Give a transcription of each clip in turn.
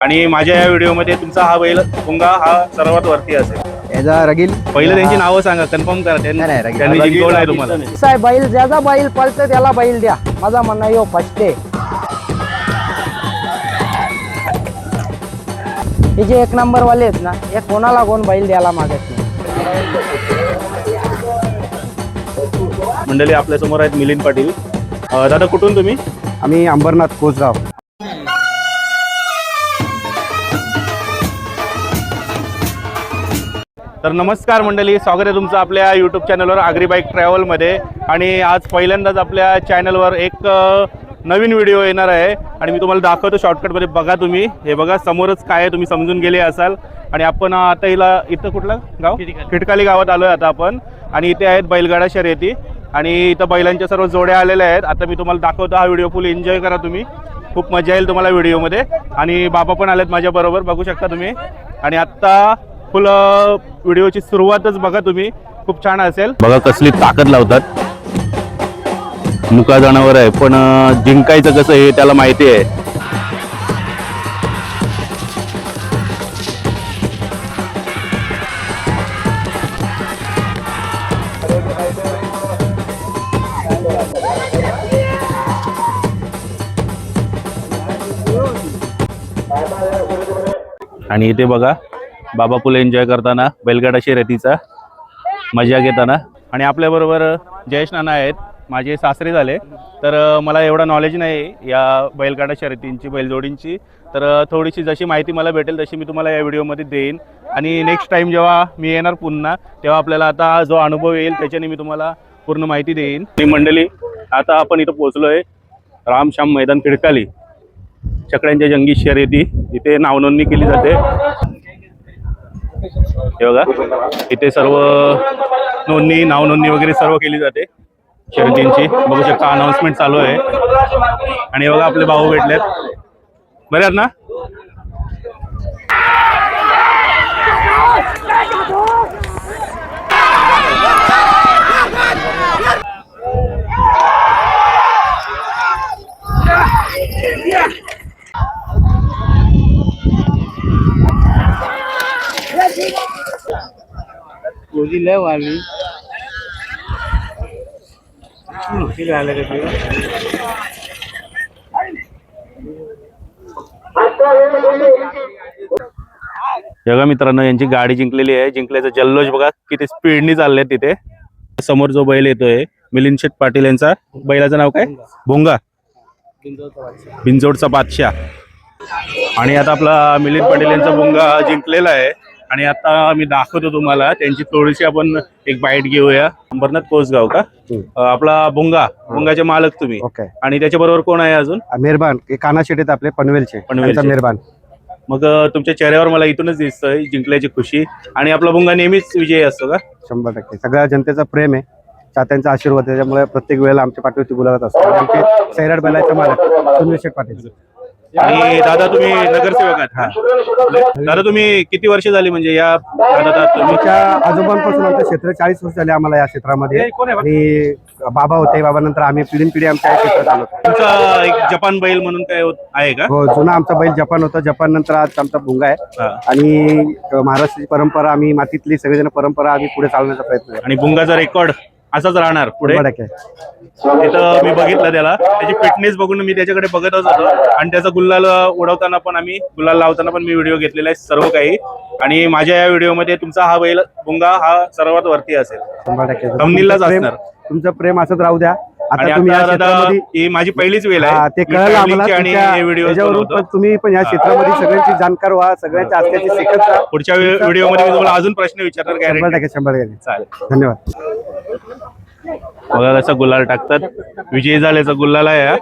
आणि माझ्या या व्हिडिओमध्ये तुमचा हा बैल भुंगा हा सर्वात वरती असेल. याचा रगील पहिले त्यांची नावं सांगा, कन्फर्म करा. त्यांनी जिंकवलं आहे तुम्हाला. साहेब बैल ज्याचा बैल पळतो त्याला बैल द्या, माझा म्हणणं यो फसते. हे जे एक नंबर वाले आहेत ना, हे कोणाला कोण बैल द्यायला मागत नाही. मंडळी आपल्या समोर आहेत मिलिंद पाटील. दादा कुठून तुम्ही? आम्ही अंबरनाथ कोसगाव. तर नमस्कार मंडळी, स्वागत आहे तुमचं आपल्या यूट्यूब चॅनलवर आगरी बाईक ट्रॅव्हलमध्ये. आणि आज पहिल्यांदाच आपल्या चॅनलवर एक नवीन व्हिडिओ येणार आहे आणि मी तुम्हाला दाखवतो शॉर्टकटमध्ये. बघा तुम्ही, हे बघा समोरच काय आहे, तुम्ही समजून गेले असाल. आणि आपण आता इथं कुठलं गाव? खिडकाली गावात आलो आहे आता आपण. आणि इथे आहेत बैलगाडा शर्यती आणि इथं बैलांच्या सर्व जोड्या आलेल्या आहेत. आता मी तुम्हाला दाखवतो, हा व्हिडिओ फुल एन्जॉय करा तुम्ही, खूप मजा येईल तुम्हाला व्हिडिओमध्ये. आणि बाबा पण आलेत माझ्याबरोबर, बघू शकता तुम्ही. आणि आत्ता फुल व्हिडिओची सुरुवातच बघा तुम्ही, खूप छान असेल. बघा कसली ताकद लावतात. मुका जनावर आहे पण जिंकायचं कसं हे त्याला माहिती आहे. आणि इथे बघा बाबा फुल एन्जॉय करताना बैलगाडा शर्यतीचा मजा घेताना. आणि आपल्याबरोबर जयेश नाना आहेत, माझे सासरे झाले. तर मला एवढा नॉलेज नाही या बैलगाडा शर्यतींची, बैलजोडींची. तर थोडीशी जशी माहिती मला भेटेल तशी मी तुम्हाला या व्हिडिओमध्ये देईन. आणि नेक्स्ट टाईम जेव्हा मी येणार पुन्हा, तेव्हा आपल्याला आता जो अनुभव येईल त्याच्याने मी तुम्हाला पूर्ण माहिती देईन. ही मंडळी, आता आपण इथं पोहोचलो आहे रामश्याम मैदान खिडकाली. चकड्यांच्या जंगी शर्यती इथे नावनोंदणी केली जाते. हे बघा इथे सर्व नोंदणी, नावनोंदणी वगैरे सर्व केली जाते शर्यतींची. बघू शकता अनाउन्समेंट चालू आहे. आणि बघा आपले भाऊ भेटलेत, बरे आहेत ना? लय वाली बघा मित्रांनो, यांची गाडी जिंकलेली आहे. जिंकल्याचा जल्लोष बघा किती स्पीडनी चालले तिथे. समोर जो बैल येतोय मिलिंद शेठ पाटील यांचा, बैलाचं नाव काय? भोंगा, बिंजोडचा बादशाह. आणि आता आपला मिलिंद पाटील यांचा भोंगा जिंकलेला आहे. आणि आता मी दाखवतो तुम्हाला त्यांची थोडीशी आपण एक बाईट घेऊया. अंबरनाथ कोसगाव का आपला भोंगाचे मालक तुम्ही? ओके. आणि त्याच्याबरोबर कोण आहे अजून? मेहरबान काना शेट आपले पनवेलचे मेहरबान. मग तुमच्या चेहऱ्यावर मला इथूनच दिसतंय जिंकल्याची खुशी. आणि आपला भोंगा नेहमीच विजयी असतो का? 100%. सगळ्या जनतेचा प्रेम आहे, चाहत्यांचा आशीर्वाद, त्याच्यामुळे प्रत्येक वेळेला आमच्या पाठीवरती बोलावत असतो. आमचे सैराट बैलाचे मालक सुनील शेठ पाटील. आणि दादा तुम्ही नगरसेवक आहात? दादा तुम्ही किती वर्ष झाली म्हणजे या तुमच्या आजोबांपासून आमचं क्षेत्र 40 वर्ष झाले आम्हाला या क्षेत्रामध्ये. आणि बाबा होते, बाबानंतर आम्ही पिढी आमच्या क्षेत्रात आलो. तुमचा एक जपान बैल म्हणून काय आहे का? हो, जुना आमचा बैल जपान होता. जपान नंतर आज आमचा भुंगा आहे. आणि महाराष्ट्राची परंपरा, आम्ही मातीतली सगळेजण परंपरा आम्ही पुढे चालवण्याचा प्रयत्न आहे. आणि भुंगाचा रेकॉर्ड असाच राहणार पुढे? तिथं मी बघितलं त्याला, त्याची फिटनेस बघून मी त्याच्याकडे बघतच होतो. आणि त्याचा गुल्लाल उडवताना पण, आम्ही गुल्लाल लावताना पण मी व्हिडिओ घेतलेला आहे सर्व काही. आणि माझ्या या व्हिडिओमध्ये तुमचा हा बैल भुंगा हा सर्वात वरती असेल, 100%. थंबनेललाच असणार. तुमचं प्रेम असंच राहू द्या. आता तुम्ही ही माझी पहिलीच वेळ आहे ते कळलं आम्हाला. आणि हे व्हिडिओ तुम्ही पण या क्षेत्रामध्ये सगळ्यांची जाणकार व्हा, सगळ्यांच्या आस्त्याची शिकत जा. पुढच्या व्हिडिओमध्ये मी तुम्हाला अजून प्रश्न विचारणार. 100%. चालेल, धन्यवाद. बघा कसा गुलाल टाकतात, विजयी झाल्याचा गुलाल आहे हा.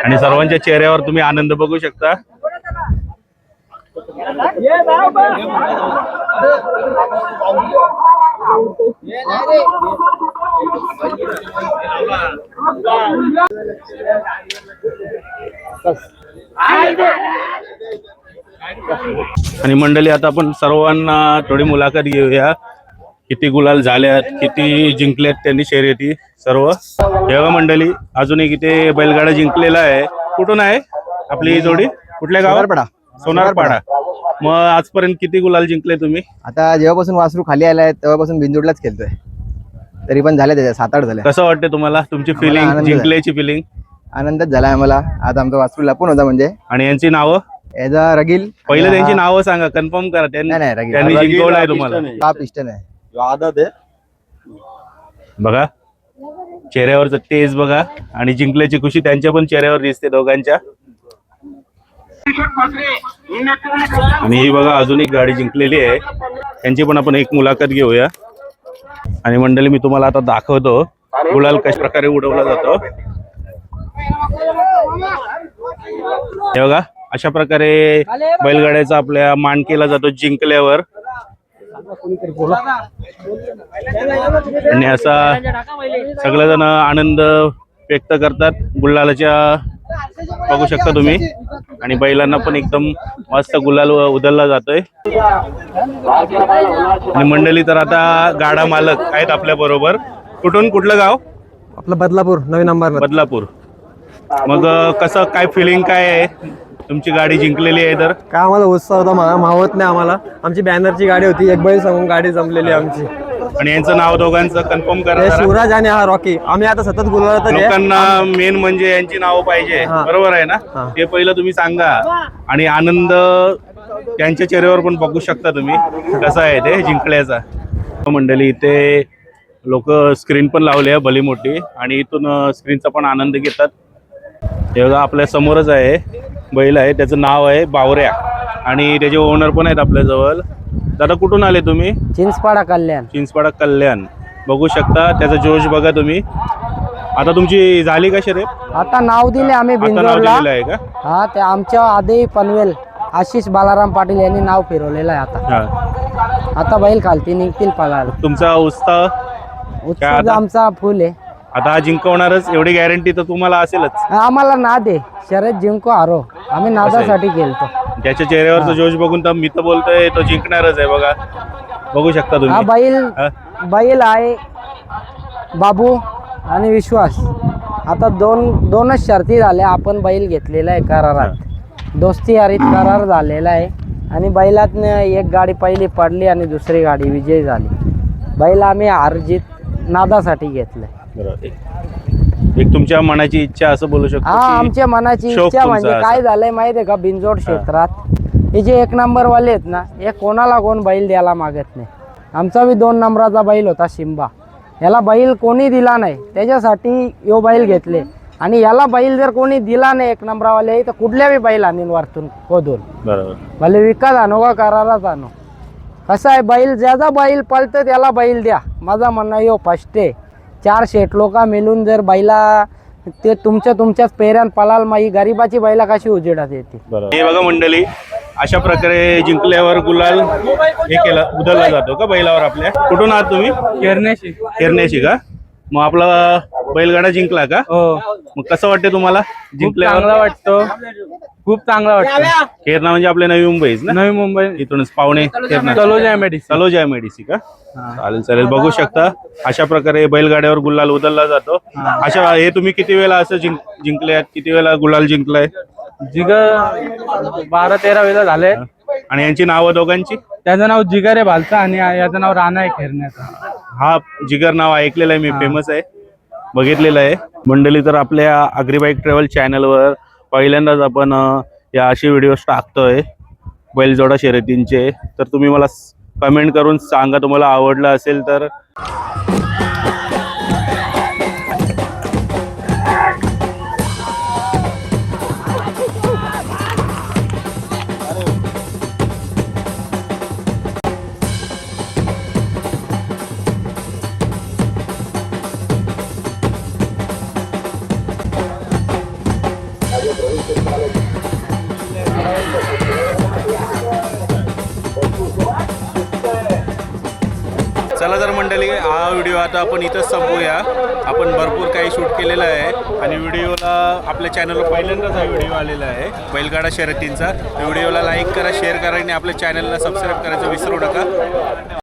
आणि सर्वांच्या चेहऱ्यावर तुम्ही आनंद बघू शकता. आणि मंडळी आता आपण सर्वांना थोडी मुलाखत घेऊया. किती गुलाल झाल्यात, किती जिंकल्यात त्यांनी शर्यती सर्व. तेव्हा मंडळी अजून एक इथे बैलगाडा जिंकलेला आहे. कुठून आहे आपली जोडी? कुठल्या गावात? सोनारपाडा. मग आजपर्यंत किती गुलाल जिंकले तुम्ही? आता जेव्हापासून वासरू खाली आलाय तेव्हापासून बिनजोडलाच खेळतोय. तरी पण झाल्या त्याच्या 7-8 झाल्या. कसं वाटतं तुम्हाला, तुमची फिलिंग, आनंद झाला. जिंकल्याची फिलिंग? आनंदच झाला आम्हाला. आज आमचा वासरू लपून होता म्हणजे. आणि यांची नावं याचा रगील. पहिले त्यांची नावं सांगा, कन्फर्म करा. नाही, रगील. त्यांनी जिंकवलं आहे तुम्हाला. हा पिस्टन आहे. बघा चेहऱ्यावरचं तेज बघा, आणि जिंकल्याची खुशी त्यांच्या पण चेहऱ्यावर दिसते दोघांच्या. आणि ही बघा अजून एक गाडी जिंकलेली आहे, त्यांची पण आपण एक मुलाखत घेऊया. आणि मंडळी मी तुम्हाला आता दाखवतो गुलाल कशा प्रकारे उडवला जातो. हे बघा अशा प्रकारे बैलगाड्याचा आपल्या मान केला जातो जिंकल्यावर. आणि असा सगळेजण आनंद व्यक्त करतात गुलालाच्या, बघू शकता तुम्ही. आणि बैलांना पण एकदम मस्त गुलाल उधळला जातोय. आणि मंडळी तर आता गाडा मालक आहेत आपल्या बरोबर. कुठून, कुठलं गाव? आपलं बदलापूर, नवीन अंबरनाथ. बदलापूर. मग कसं काय फिलिंग काय आहे, तुमची गाडी जिंकलेली आहे तर? काय आम्हाला उत्साह होता, मावत नाही आम्हाला. आमची बॅनरची गाडी होती, एक बैल सांगून गाडी जमलेली आमची. आणि यांचं नाव दोघांचं कन्फर्म करा हे जरा. शिवराज आणि हा रॉकी. आम्ही आता सतत गुलाबातच आहे. लोकांना मेन म्हणजे यांची नावं पाहिजे, हा. बरोबर आहे ना? हा. ते पहिलं तुम्ही सांगा. आणि आनंद त्यांच्या चेहऱ्यावर पण बघू शकता तुम्ही कसा आहे ते जिंकल्याचा. मंडळी इथे लोक स्क्रीन पण लावली आहे भली मोठी, आणि इथून स्क्रीनचा पण आनंद घेतात. हे बघा आपल्या समोरच आहे बैल आहे, त्याचं नाव आहे बावऱ्या, आणि त्याचे ओनर पण आहेत आपल्या जवळ. दादा कुठून आले तुम्ही? चिंचपाडा कल्याण. चिंचपाडा कल्याण. बघू शकता त्याचा जोश बघा तुम्ही. आता तुमची झाली का शर्यत? आता नाव दिले आम्ही आता नाव बिंजोरला. दिलेलं आहे का? हा, ते आमच्या आधी पनवेल आशिष बालाराम पाटील यांनी नाव फिरवलेलं आहे. आता बैल खालती निघतील पळायला. तुमचा उत्साह उत्सुक आता? आमचा फुल आहे. आता हा जिंकवणारच एवढी गॅरंटी तर तुम्हाला असेलच. आम्हाला नाद आहे, शर्यत जिंको हारो, आम्ही नादासाठी खेळतो. त्याच्या चेहऱ्यावरचा जोश बघून तर मी तर बोलतोय तो जिंकणारच आहे. बघा बघू शकता हा तुम्ही. बैल आहे बाबू आणि विश्वास. आता दोनच शर्ती झाल्या. आपण बैल घेतलेला आहे करारात, दोस्ती यारीत करार झालेला आहे. आणि बैलात एक गाडी पहिली पडली आणि दुसरी गाडी विजयी झाली. बैल आम्ही हारजीत नादासाठी घेतलंय. बरोबर. एक तुमच्या मनाची इच्छा असं बोलू शकतो हा, की आमच्या मनाची शौक इच्छा म्हणजे तुमचा काय झालंय माहितीये का, बिनजोड क्षेत्रात हे जे 1 नंबरवाले आहेत ना, हे कोणाला कोण बैल द्यायला मागत नाही. आमचा बी 2 नंबराचा बैल होता शिंबा, याला बैल कोणी दिला नाही, त्याच्यासाठी यो बैल घेतले. आणि याला बैल जर कोणी दिला नाही 1 नंबरवाले, तर कुठल्या बी बैल आणीन वरतून खोदून. बरोबर. भले विकत आणू का करारात आणू. कसं आहे, बैल ज्याचा बैल पळतं त्याला बैल द्या. माझा म्हणणं यो फर्स्ट आहे. 4 शेट लोक मिळून जर बैला ते तुमच्याच पेऱ्यान पळाल, मग ही गरिबाची बैला कशी उजेडात येते. बरोबर. हे बघा मंडळी अशा प्रकारे जिंकल्यावर गुलाल हे केला उधळला जातो का बैलावर आपल्या. कुठून आहात तुम्ही? केरण्याशी का? मग आपला बैलगाडा जिंकला का? हो. मग कसं वाटते तुम्हाला जिंकल्यावर? चांगला वाटतो, खूप चांगला वाटतो. केरणा म्हणजे आपल्या नवी मुंबईच ना? नवी मुंबई, इथूनच पावणे केरणा. तलोजा मेडिसिन. तलोजा मेडिसी का? चालेल चालेल. बघू शकता अशा प्रकारे बैलगाड्यावर गुलाल उधळला जातो. अशा हे तुम्ही किती वेळा असं जिंकले, किती वेळा गुलाल जिंकलाय? जिगर 12-13 वेळा झाले. आणि यांची नावं दोघांची? त्याचं नाव जिगर आहे भालचा आणि याचं नाव राणा आहे खेरण्याचा. हा जिगर नाव ऐकलेलं आहे मी, फेमस आहे, बघितलेलं आहे. मंडळी तर आपल्या अग्रीबाईक ट्रॅव्हल चॅनलवर पहिल्यांदाच आपण या असे व्हिडिओज टाकतोय बैलजोडा शर्यतींचे. तर तुम्ही मला कमेंट करून सांगा तुम्हाला आवडलं असेल तर. मंडळी, हा व्हिडिओ आता आपण इथंच संपवूया. आपण भरपूर काही शूट केलेलं आहे आणि व्हिडिओला आपल्या चॅनलवर पहिल्यांदाच हा व्हिडिओ आलेला आहे बैलगाडा शर्यतींचा. व्हिडिओला लाईक करा, शेअर करा आणि आपल्या चॅनलला सबस्क्राईब करायचं विसरू नका.